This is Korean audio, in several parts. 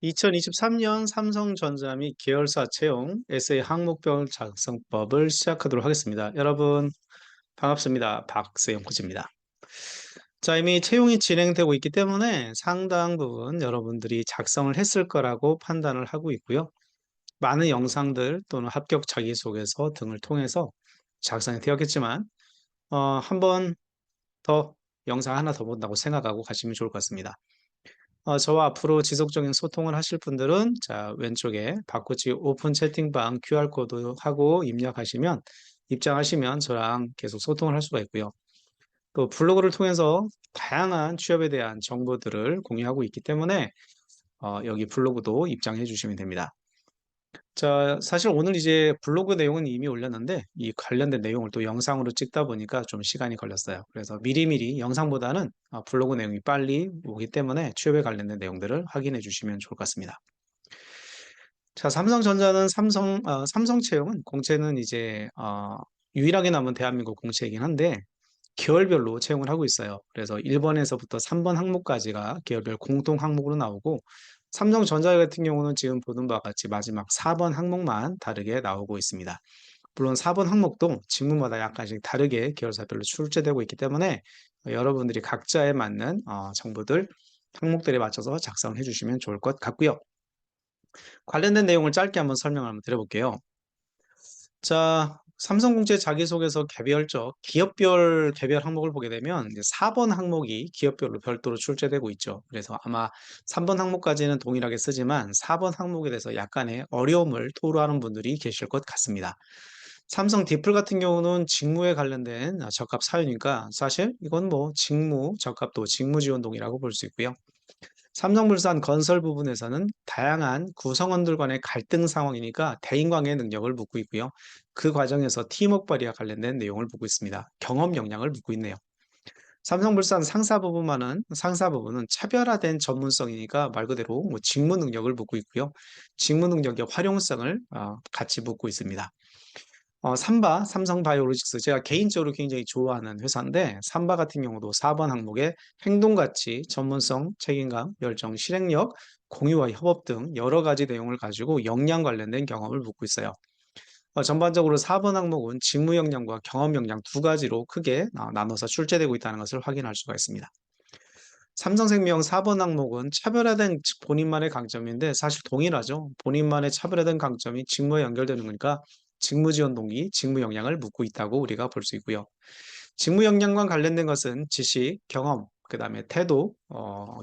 2023년 삼성전자 및 계열사 채용 SA 항목별 작성법을 시작하도록 하겠습니다. 여러분 반갑습니다. 박세용 코치입니다. 자, 이미 채용이 진행되고 있기 때문에 상당 부분 여러분들이 작성을 했을 거라고 판단을 하고 있고요. 많은 영상들 또는 합격 자기소개서 등을 통해서 작성이 되었겠지만 한 번 더 영상 하나 더 본다고 생각하고 가시면 좋을 것 같습니다. 저와 앞으로 지속적인 소통을 하실 분들은 자, 왼쪽에 바코치 오픈 채팅방 QR코드 하고 입장하시면 저랑 계속 소통을 할 수가 있고요. 또 블로그를 통해서 다양한 취업에 대한 정보들을 공유하고 있기 때문에 여기 블로그도 입장해 주시면 됩니다. 자, 사실 오늘 이제 블로그 내용은 이미 올렸는데 이 관련된 내용을 또 영상으로 찍다 보니까 좀 시간이 걸렸어요. 그래서 미리미리 영상보다는 블로그 내용이 빨리 오기 때문에 취업에 관련된 내용들을 확인해 주시면 좋을 것 같습니다. 자, 삼성전자는 삼성채용은 공채는 이제 유일하게 남은 대한민국 공채이긴 한데 계열별로 채용을 하고 있어요. 그래서 1번에서부터 3번 항목까지가 계열별 공통 항목으로 나오고 삼성전자 같은 경우는 지금 보는 바와 같이 마지막 4번 항목만 다르게 나오고 있습니다. 물론 4번 항목도 직무마다 약간씩 다르게 계열사별로 출제되고 있기 때문에 여러분들이 각자에 맞는 정보들 항목들에 맞춰서 작성을 해주시면 좋을 것 같고요. 관련된 내용을 짧게 한번 설명을 한번 드려볼게요. 자, 삼성공채 자기소개서 개별적 기업별 개별 항목을 보게 되면 이제 4번 항목이 기업별로 별도로 출제되고 있죠. 그래서 아마 3번 항목까지는 동일하게 쓰지만 4번 항목에 대해서 약간의 어려움을 토로하는 분들이 계실 것 같습니다. 삼성 디플 같은 경우는 직무에 관련된 적합 사유니까 사실 이건 뭐 직무 적합도 직무 지원동이라고 볼 수 있고요. 삼성물산 건설 부분에서는 다양한 구성원들 간의 갈등 상황이니까 대인관계 능력을 묻고 있고요. 그 과정에서 팀워크 발휘와 관련된 내용을 묻고 있습니다. 경험 역량을 묻고 있네요. 삼성물산 상사 부분은 차별화된 전문성이니까 말 그대로 뭐 직무 능력을 묻고 있고요. 직무 능력의 활용성을 같이 묻고 있습니다. 삼성바이오로직스 제가 개인적으로 굉장히 좋아하는 회사인데 삼바 같은 경우도 4번 항목에 행동가치, 전문성, 책임감, 열정, 실행력, 공유와 협업 등 여러 가지 내용을 가지고 역량 관련된 경험을 묻고 있어요. 전반적으로 4번 항목은 직무 역량과 경험 역량 두 가지로 크게 나눠서 출제되고 있다는 것을 확인할 수가 있습니다. 삼성생명 4번 항목은 차별화된 본인만의 강점인데 사실 동일하죠. 본인만의 차별화된 강점이 직무에 연결되는 거니까 직무 지원 동기, 직무 역량을 묻고 있다고 우리가 볼 수 있고요. 직무 역량과 관련된 것은 지식, 경험, 그다음에 태도,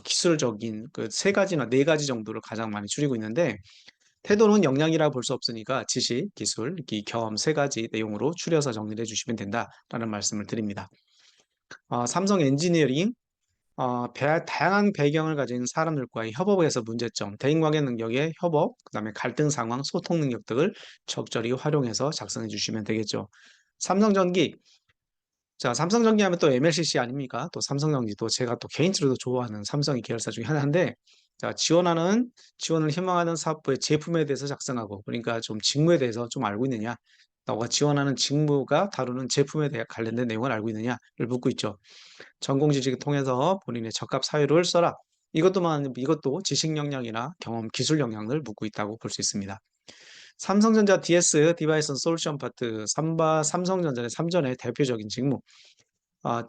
기술적인 그 세 가지나 네 가지 정도를 가장 많이 줄이고 있는데 태도는 역량이라 볼 수 없으니까 지식, 기술, 경험 세 가지 내용으로 추려서 정리해 주시면 된다라는 말씀을 드립니다. 삼성 엔지니어링 다양한 배경을 가진 사람들과의 협업에서 문제점, 대인관계 능력의 협업, 그다음에 갈등 상황, 소통 능력 등을 적절히 활용해서 작성해 주시면 되겠죠. 삼성전기, 자, 삼성전기 하면 또 MLCC 아닙니까? 또 삼성전기도 제가 또 개인적으로 좋아하는 삼성의 계열사 중에 하나인데, 자, 지원을 희망하는 사업부의 제품에 대해서 작성하고, 그러니까 좀 직무에 대해서 좀 알고 있느냐, 너가 지원하는 직무가 다루는 제품에 대해 관련된 내용을 알고 있느냐를 묻고 있죠. 전공 지식을 통해서 본인의 적합 사유를 써라. 이것도 지식 역량이나 경험, 기술 역량을 묻고 있다고 볼 수 있습니다. 삼성전자 DS 디바이스 솔루션 파트 삼성전자의 3전의 대표적인 직무.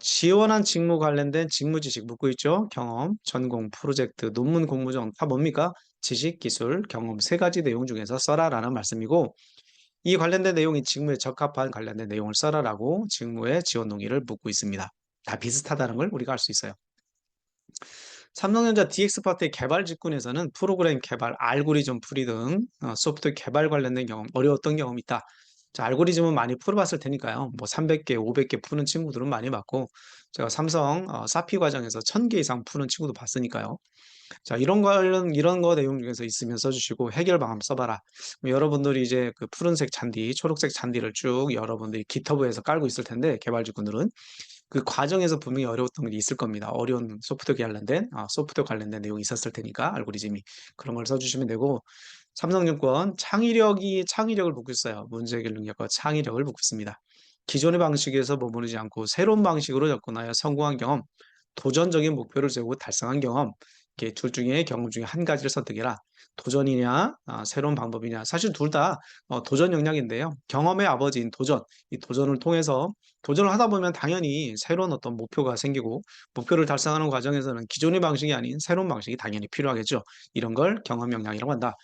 지원한 직무 관련된 직무 지식 묻고 있죠. 경험, 전공, 프로젝트, 논문 공모전 다 뭡니까? 지식, 기술, 경험 세 가지 내용 중에서 써라라는 말씀이고 이 관련된 내용이 직무에 적합한 관련된 내용을 써라라고 직무의 지원 동의를 묻고 있습니다. 다 비슷하다는 걸 우리가 알 수 있어요. 삼성전자 DX 파트의 개발 직군에서는 프로그램 개발, 알고리즘 풀이 등 소프트웨어 개발 관련된 경험, 어려웠던 경험이 있다. 자, 알고리즘은 많이 풀어봤을 테니까요. 뭐 300개, 500개 푸는 친구들은 많이 봤고, 제가 삼성 사피 과정에서 1000개 이상 푸는 친구도 봤으니까요. 자, 이런 거 내용 중에서 있으면 써주시고, 해결 방안 써봐라. 여러분들이 이제 그 푸른색 잔디, 초록색 잔디를 쭉 여러분들이 GitHub에서 깔고 있을 텐데, 개발 직군들은. 그 과정에서 분명히 어려웠던 게 있을 겁니다. 어려운 소프트웨어 관련된 내용이 있었을 테니까 알고리즘이 그런 걸 써주시면 되고 삼성증권 창의력을 묻고 있어요. 문제 해결 능력과 창의력을 묻고 있습니다. 기존의 방식에서 머무르지 않고 새로운 방식으로 접근하여 성공한 경험, 도전적인 목표를 세우고 달성한 경험, 이렇게 둘 중에 경험 중에 한 가지를 선택해라. 도전이냐, 새로운 방법이냐. 사실 둘 다 도전 역량인데요. 경험의 아버지인 도전. 이 도전을 통해서 도전을 하다 보면 당연히 새로운 어떤 목표가 생기고 목표를 달성하는 과정에서는 기존의 방식이 아닌 새로운 방식이 당연히 필요하겠죠. 이런 걸 경험 역량이라고 한다.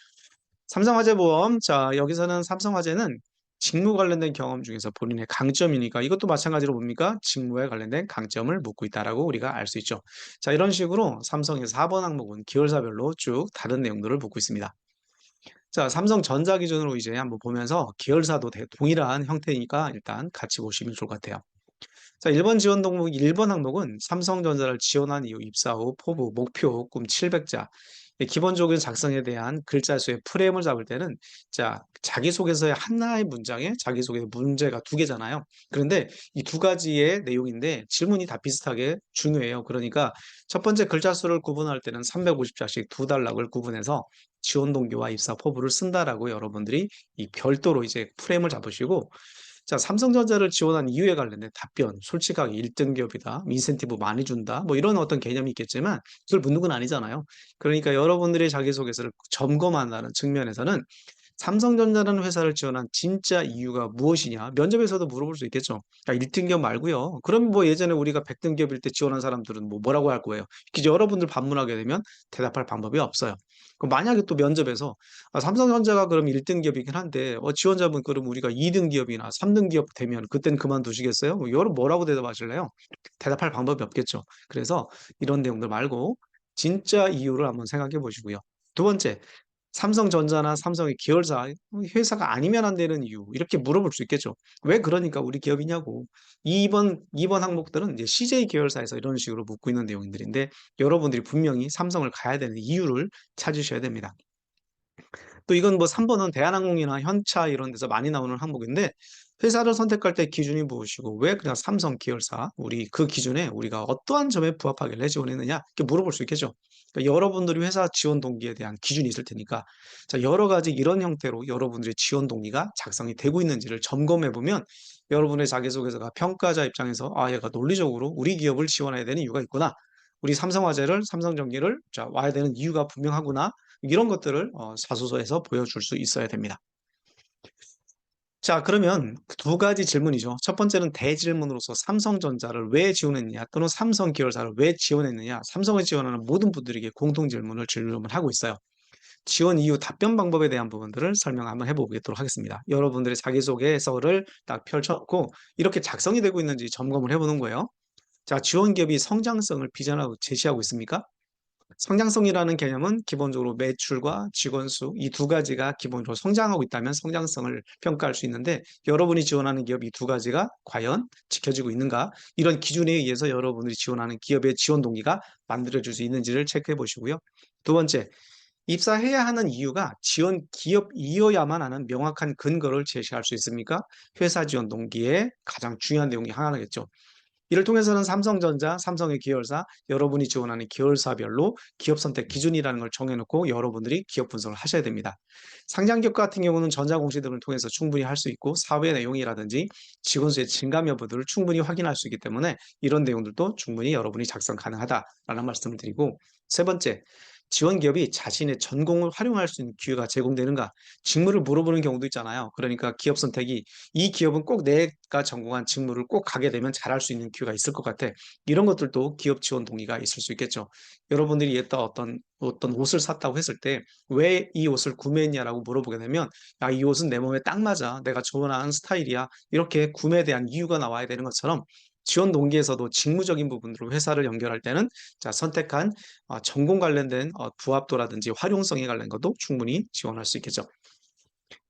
삼성화재보험. 자, 여기서는 삼성화재는 직무 관련된 경험 중에서 본인의 강점이니까 이것도 마찬가지로 뭡니까? 직무에 관련된 강점을 묻고 있다라고 우리가 알 수 있죠. 자, 이런 식으로 삼성의 4번 항목은 계열사별로 쭉 다른 내용들을 묻고 있습니다. 자, 삼성전자 기준으로 이제 한번 보면서 계열사도 동일한 형태니까 일단 같이 보시면 좋을 것 같아요. 자, 1번 지원 동목 1번 항목은 삼성전자를 지원한 이후 입사 후 포부, 목표, 꿈 700자. 기본적인 작성에 대한 글자 수의 프레임을 잡을 때는 자, 자기소개서의 하나의 문장에 자기소개 문제가 두 개잖아요. 그런데 이 두 가지의 내용인데 질문이 다 비슷하게 중요해요. 그러니까 첫 번째 글자 수를 구분할 때는 350자씩 두 단락을 구분해서 지원 동기와 입사 포부를 쓴다라고 여러분들이 이 별도로 이제 프레임을 잡으시고 자, 삼성전자를 지원한 이유에 관련된 답변, 솔직하게 1등 기업이다, 인센티브 많이 준다, 뭐 이런 어떤 개념이 있겠지만 그걸 묻는 건 아니잖아요. 그러니까 여러분들의 자기소개서를 점검한다는 측면에서는 삼성전자라는 회사를 지원한 진짜 이유가 무엇이냐? 면접에서도 물어볼 수 있겠죠. 야, 1등 기업 말고요. 그럼 뭐 예전에 우리가 100등 기업일 때 지원한 사람들은 뭐 뭐라고 할 거예요? 이제 여러분들 반문하게 되면 대답할 방법이 없어요. 그럼 만약에 또 면접에서 삼성전자가 그럼 1등 기업이긴 한데 지원자분 그럼 우리가 2등 기업이나 3등 기업 되면 그땐 그만두시겠어요? 뭐 여러분 뭐라고 대답하실래요? 대답할 방법이 없겠죠. 그래서 이런 내용들 말고 진짜 이유를 한번 생각해 보시고요. 두 번째, 삼성전자나 삼성의 계열사, 회사가 아니면 안 되는 이유, 이렇게 물어볼 수 있겠죠. 왜 그러니까 우리 기업이냐고. 2번 항목들은 이제 CJ 계열사에서 이런 식으로 묻고 있는 내용들인데, 여러분들이 분명히 삼성을 가야 되는 이유를 찾으셔야 됩니다. 또 이건 뭐 3번은 대한항공이나 현차 이런 데서 많이 나오는 항목인데 회사를 선택할 때 기준이 무엇이고 왜 그냥 삼성 계열사 우리 그 기준에 우리가 어떠한 점에 부합하길래 지원했느냐 이렇게 물어볼 수 있겠죠. 그러니까 여러분들이 회사 지원 동기에 대한 기준이 있을 테니까 자 여러 가지 이런 형태로 여러분들의 지원 동기가 작성이 되고 있는지를 점검해 보면 여러분의 자기소개서가 평가자 입장에서 아 얘가 논리적으로 우리 기업을 지원해야 되는 이유가 있구나. 우리 삼성화재를 삼성전기를 자 와야 되는 이유가 분명하구나. 이런 것들을 사소서에서 보여줄 수 있어야 됩니다. 자, 그러면 두 가지 질문이죠. 첫 번째는 대질문으로서 삼성전자를 왜 지원했느냐 또는 삼성 계열사를 왜 지원했느냐 삼성을 지원하는 모든 분들에게 공통 질문을 하고 있어요. 지원 이유 답변 방법에 대한 부분들을 설명 한번 해보도록 하겠습니다. 여러분들의 자기소개서를 딱 펼쳐놓고 이렇게 작성이 되고 있는지 점검을 해보는 거예요. 자, 지원 기업이 성장성을 비전하고 제시하고 있습니까? 성장성이라는 개념은 기본적으로 매출과 직원 수, 이 두 가지가 기본적으로 성장하고 있다면 성장성을 평가할 수 있는데 여러분이 지원하는 기업 이 두 가지가 과연 지켜지고 있는가? 이런 기준에 의해서 여러분들이 지원하는 기업의 지원 동기가 만들어질 수 있는지를 체크해 보시고요. 두 번째, 입사해야 하는 이유가 지원 기업이어야만 하는 명확한 근거를 제시할 수 있습니까? 회사 지원 동기의 가장 중요한 내용이 하나겠죠. 이를 통해서는 삼성전자, 삼성의 계열사, 여러분이 지원하는 계열사별로 기업 선택 기준이라는 걸 정해놓고 여러분들이 기업 분석을 하셔야 됩니다. 상장기업 같은 경우는 전자공시 등을 통해서 충분히 할 수 있고 사회 내용이라든지 직원 수의 증감 여부들을 충분히 확인할 수 있기 때문에 이런 내용들도 충분히 여러분이 작성 가능하다라는 말씀을 드리고 세 번째, 지원 기업이 자신의 전공을 활용할 수 있는 기회가 제공되는가? 직무를 물어보는 경우도 있잖아요. 그러니까 기업 선택이 이 기업은 꼭 내가 전공한 직무를 꼭 가게 되면 잘할 수 있는 기회가 있을 것 같아. 이런 것들도 기업 지원 동기가 있을 수 있겠죠. 여러분들이 이따 어떤 옷을 샀다고 했을 때 왜 이 옷을 구매했냐라고 물어보게 되면 야, 이 옷은 내 몸에 딱 맞아. 내가 좋아하는 스타일이야. 이렇게 구매에 대한 이유가 나와야 되는 것처럼 지원 동기에서도 직무적인 부분으로 회사를 연결할 때는 자, 선택한 전공 관련된 부합도라든지 활용성에 관련 것도 충분히 지원할 수 있겠죠.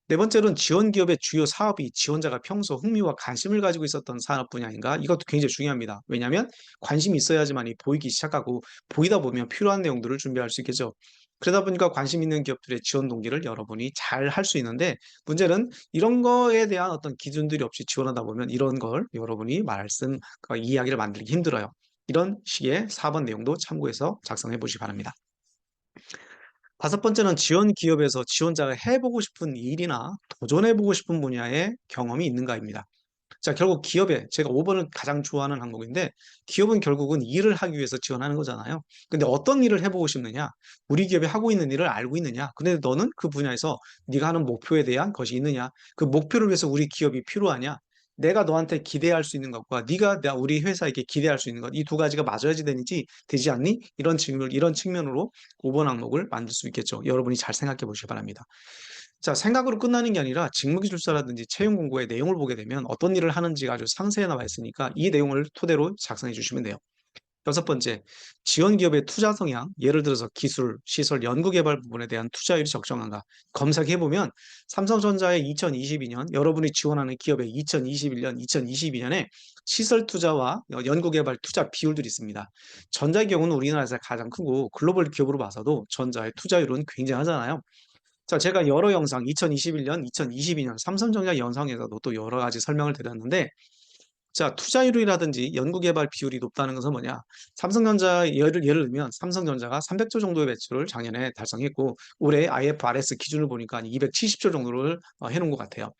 네 번째로는 지원 기업의 주요 사업이 지원자가 평소 흥미와 관심을 가지고 있었던 산업 분야인가? 이것도 굉장히 중요합니다. 왜냐하면 관심이 있어야지만이 보이기 시작하고 보이다 보면 필요한 내용들을 준비할 수 있겠죠. 그러다 보니까 관심 있는 기업들의 지원 동기를 여러분이 잘 할 수 있는데 문제는 이런 거에 대한 어떤 기준들이 없이 지원하다 보면 이런 걸 여러분이 이야기를 만들기 힘들어요. 이런 식의 4번 내용도 참고해서 작성해 보시기 바랍니다. 다섯 번째는 지원 기업에서 지원자가 해보고 싶은 일이나 도전해보고 싶은 분야의 경험이 있는가입니다. 자, 결국 기업에 제가 5번을 가장 좋아하는 항목인데 기업은 결국은 일을 하기 위해서 지원하는 거잖아요. 근데 어떤 일을 해보고 싶느냐? 우리 기업이 하고 있는 일을 알고 있느냐? 근데 너는 그 분야에서 네가 하는 목표에 대한 것이 있느냐? 그 목표를 위해서 우리 기업이 필요하냐? 내가 너한테 기대할 수 있는 것과 우리 회사에게 기대할 수 있는 것, 이 두 가지가 맞아야지 되지 않니? 이런 측면으로 5번 항목을 만들 수 있겠죠. 여러분이 잘 생각해 보시기 바랍니다. 자, 생각으로 끝나는 게 아니라 직무기술서라든지 채용 공고의 내용을 보게 되면 어떤 일을 하는지가 아주 상세히 나와 있으니까 이 내용을 토대로 작성해 주시면 돼요. 여섯 번째, 지원 기업의 투자 성향, 예를 들어서 기술, 시설, 연구개발 부분에 대한 투자율이 적정한가 검색해 보면 삼성전자의 2022년, 여러분이 지원하는 기업의 2021년, 2022년에 시설 투자와 연구개발 투자 비율들이 있습니다. 전자의 경우는 우리나라에서 가장 크고 글로벌 기업으로 봐서도 전자의 투자율은 굉장하잖아요. 자, 제가 여러 영상, 2021년, 2022년 삼성전자 영상에서도 또 여러 가지 설명을 드렸는데, 자, 투자율이라든지 연구개발 비율이 높다는 것은 뭐냐? 삼성전자 예를 들면 삼성전자가 300조 정도의 매출을 작년에 달성했고, 올해 IFRS 기준을 보니까 한 270조 정도를 해놓은 것 같아요.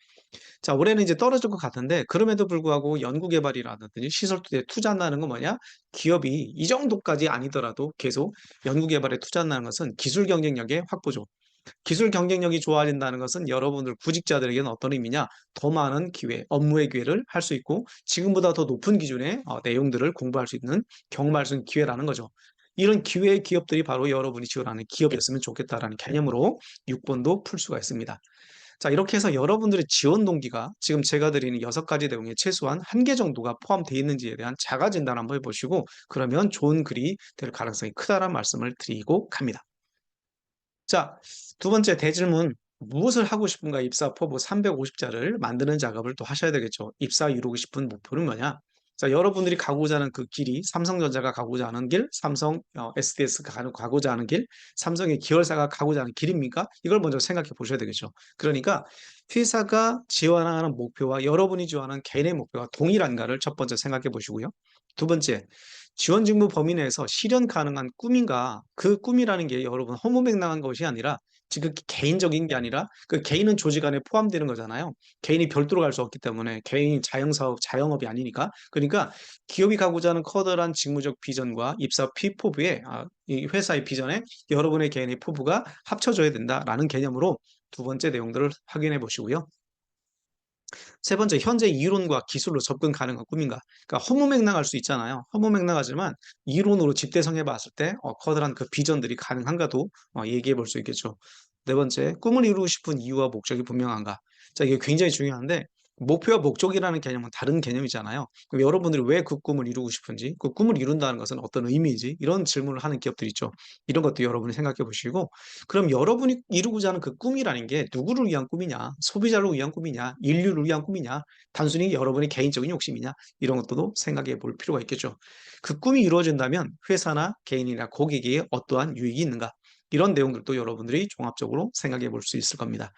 자, 올해는 이제 떨어질 것 같은데, 그럼에도 불구하고 연구개발이라든지 시설 투자에 투자한다는 건 뭐냐? 기업이 이 정도까지 아니더라도 계속 연구개발에 투자한다는 것은 기술 경쟁력의 확보죠. 기술 경쟁력이 좋아진다는 것은 여러분들 구직자들에게는 어떤 의미냐? 더 많은 기회, 업무의 기회를 할 수 있고 지금보다 더 높은 기준의 내용들을 공부할 수 있는 경험할 수 있는 기회라는 거죠. 이런 기회의 기업들이 바로 여러분이 지원하는 기업이었으면 좋겠다라는 개념으로 6번도 풀 수가 있습니다. 자, 이렇게 해서 여러분들의 지원 동기가 지금 제가 드리는 6가지 내용에 최소한 1개 정도가 포함되어 있는지에 대한 자가 진단 한번 해보시고 그러면 좋은 글이 될 가능성이 크다라는 말씀을 드리고 갑니다. 자, 두 번째 대질문. 무엇을 하고 싶은가 입사 포부 350자를 만드는 작업을 또 하셔야 되겠죠. 입사 이루고 싶은 목표는 뭐냐? 자, 여러분들이 가고자 하는 그 길이 삼성전자가 가고자 하는 길, 삼성 SDS가 가고자 하는 길, 삼성의 계열사가 가고자 하는 길입니까? 이걸 먼저 생각해 보셔야 되겠죠. 그러니까 회사가 지원하는 목표와 여러분이 지원하는 개인의 목표가 동일한가를 첫 번째 생각해 보시고요. 두 번째, 지원 직무 범위 내에서 실현 가능한 꿈인가? 그 꿈이라는 게 여러분 허무맹랑한 것이 아니라 지금 개인적인 게 아니라 그 개인은 조직 안에 포함되는 거잖아요. 개인이 별도로 갈 수 없기 때문에 개인이 자영사업, 자영업이 아니니까. 그러니까 기업이 가고자 하는 커다란 직무적 비전과 입사 피포부에 이 회사의 비전에 여러분의 개인의 포부가 합쳐져야 된다라는 개념으로 두 번째 내용들을 확인해 보시고요. 세 번째, 현재 이론과 기술로 접근 가능한 꿈인가? 그러니까 허무맹랑할 수 있잖아요. 허무맹랑하지만 이론으로 집대성해 봤을 때 커다란 그 비전들이 가능한가도 얘기해 볼 수 있겠죠. 네 번째, 꿈을 이루고 싶은 이유와 목적이 분명한가? 자, 이게 굉장히 중요한데 목표와 목적이라는 개념은 다른 개념이잖아요. 그럼 여러분들이 왜 그 꿈을 이루고 싶은지, 그 꿈을 이룬다는 것은 어떤 의미인지 이런 질문을 하는 기업들이 있죠. 이런 것도 여러분이 생각해 보시고 그럼 여러분이 이루고자 하는 그 꿈이라는 게 누구를 위한 꿈이냐? 소비자를 위한 꿈이냐? 인류를 위한 꿈이냐? 단순히 여러분의 개인적인 욕심이냐? 이런 것도 생각해 볼 필요가 있겠죠. 그 꿈이 이루어진다면 회사나 개인이나 고객에게 어떠한 유익이 있는가? 이런 내용들도 여러분들이 종합적으로 생각해 볼 수 있을 겁니다.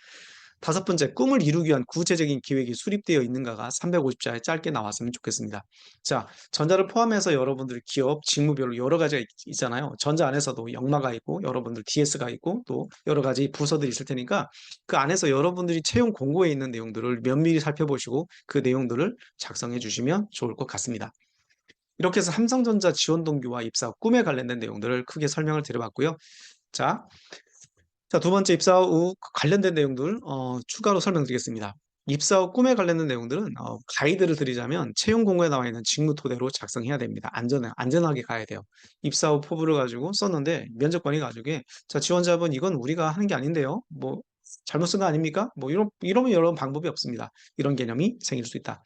다섯 번째, 꿈을 이루기 위한 구체적인 계획이 수립되어 있는가가 350자에 짧게 나왔으면 좋겠습니다. 자, 전자를 포함해서 여러분들 기업 직무별로 여러 가지가 있잖아요. 전자 안에서도 영마가 있고 여러분들 DS가 있고 또 여러 가지 부서들이 있을 테니까 그 안에서 여러분들이 채용 공고에 있는 내용들을 면밀히 살펴보시고 그 내용들을 작성해 주시면 좋을 것 같습니다. 이렇게 해서 삼성전자 지원 동기와 입사 꿈에 관련된 내용들을 크게 설명을 드려봤고요. 자, 두 번째 입사 후 관련된 내용들 추가로 설명드리겠습니다. 입사 후 꿈에 관련된 내용들은 가이드를 드리자면 채용 공고에 나와 있는 직무 토대로 작성해야 됩니다. 안전하게 가야 돼요. 입사 후 포부를 가지고 썼는데 면접관이 가지고 자, 지원자분 이건 우리가 하는 게 아닌데요. 뭐 잘못 쓴 거 아닙니까? 뭐 이러면 여러 방법이 없습니다. 이런 개념이 생길 수 있다.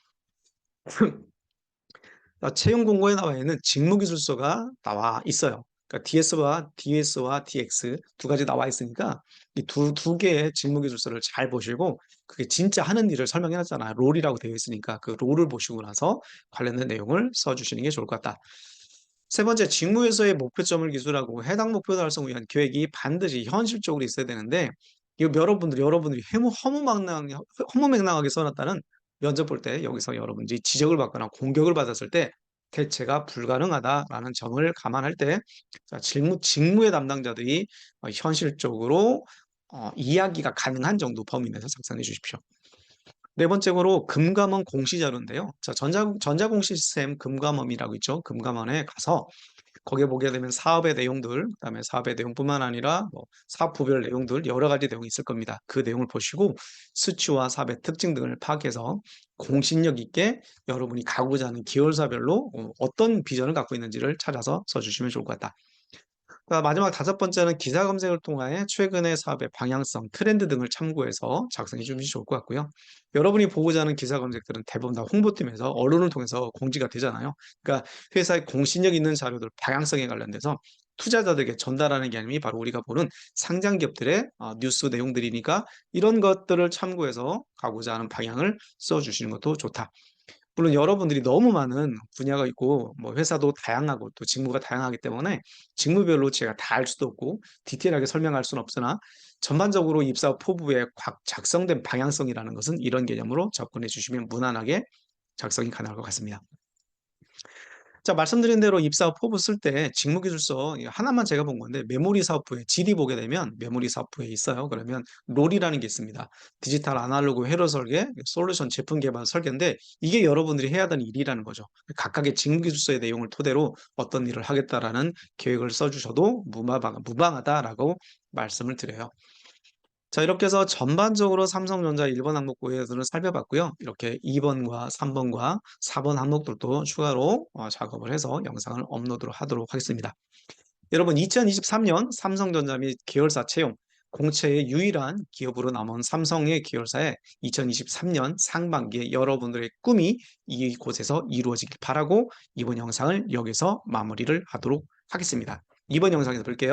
채용 공고에 나와 있는 직무기술서가 나와 있어요. 그러니까 DS와 DX 두 가지 나와 있으니까 이 두 개의 직무기술서를 잘 보시고 그게 진짜 하는 일을 설명해 놨잖아요. 롤이라고 되어 있으니까 그 롤을 보시고 나서 관련된 내용을 써주시는 게 좋을 것 같다. 세 번째, 직무에서의 목표점을 기술하고 해당 목표 달성을 위한 계획이 반드시 현실적으로 있어야 되는데 이거 여러분들이 허무맹랑하게 써놨다는 면접 볼 때 여기서 여러분들이 지적을 받거나 공격을 받았을 때 대체가 불가능하다라는 점을 감안할 때 자, 직무의 담당자들이 현실적으로 이야기가 가능한 정도 범위 내에서 작성해 주십시오. 네 번째로 금감원 공시자료인데요. 자, 전자공시 시스템 금감원이라고 있죠. 금감원에 가서 거기에 보게 되면 사업의 내용들, 그다음에 사업의 내용뿐만 아니라 뭐 사업부별 내용들 여러 가지 내용이 있을 겁니다. 그 내용을 보시고 수치와 사업의 특징 등을 파악해서 공신력 있게 여러분이 가고자 하는 계열사별로 어떤 비전을 갖고 있는지를 찾아서 써주시면 좋을 것 같다. 마지막 다섯 번째는 기사 검색을 통해 최근의 사업의 방향성, 트렌드 등을 참고해서 작성해 주시면 좋을 것 같고요. 여러분이 보고자 하는 기사 검색들은 대부분 다 홍보팀에서 언론을 통해서 공지가 되잖아요. 그러니까 회사의 공신력 있는 자료들, 방향성에 관련돼서 투자자들에게 전달하는 게 아니라 바로 우리가 보는 상장 기업들의 뉴스 내용들이니까 이런 것들을 참고해서 가고자 하는 방향을 써주시는 것도 좋다. 물론 여러분들이 너무 많은 분야가 있고 뭐 회사도 다양하고 또 직무가 다양하기 때문에 직무별로 제가 다 알 수도 없고 디테일하게 설명할 수는 없으나 전반적으로 입사 포부에 작성된 방향성이라는 것은 이런 개념으로 접근해 주시면 무난하게 작성이 가능할 것 같습니다. 자, 말씀드린 대로 입사 후 포부 쓸 때 직무기술서 하나만 제가 본 건데 메모리 사업부에 GD 보게 되면 메모리 사업부에 있어요. 그러면 롤이라는 게 있습니다. 디지털 아날로그 회로 설계, 솔루션 제품 개발 설계인데 이게 여러분들이 해야 되는 일이라는 거죠. 각각의 직무기술서의 내용을 토대로 어떤 일을 하겠다라는 계획을 써주셔도 무방하다라고 말씀을 드려요. 자, 이렇게 해서 전반적으로 삼성전자 1번 항목 고해들을 살펴봤고요. 이렇게 2번과 3번과 4번 항목들도 추가로 작업을 해서 영상을 업로드를 하도록 하겠습니다. 여러분, 2023년 삼성전자 및 계열사 채용, 공채의 유일한 기업으로 남은 삼성의 계열사에 2023년 상반기에 여러분들의 꿈이 이곳에서 이루어지길 바라고 이번 영상을 여기서 마무리를 하도록 하겠습니다. 이번 영상에서 뵐게요.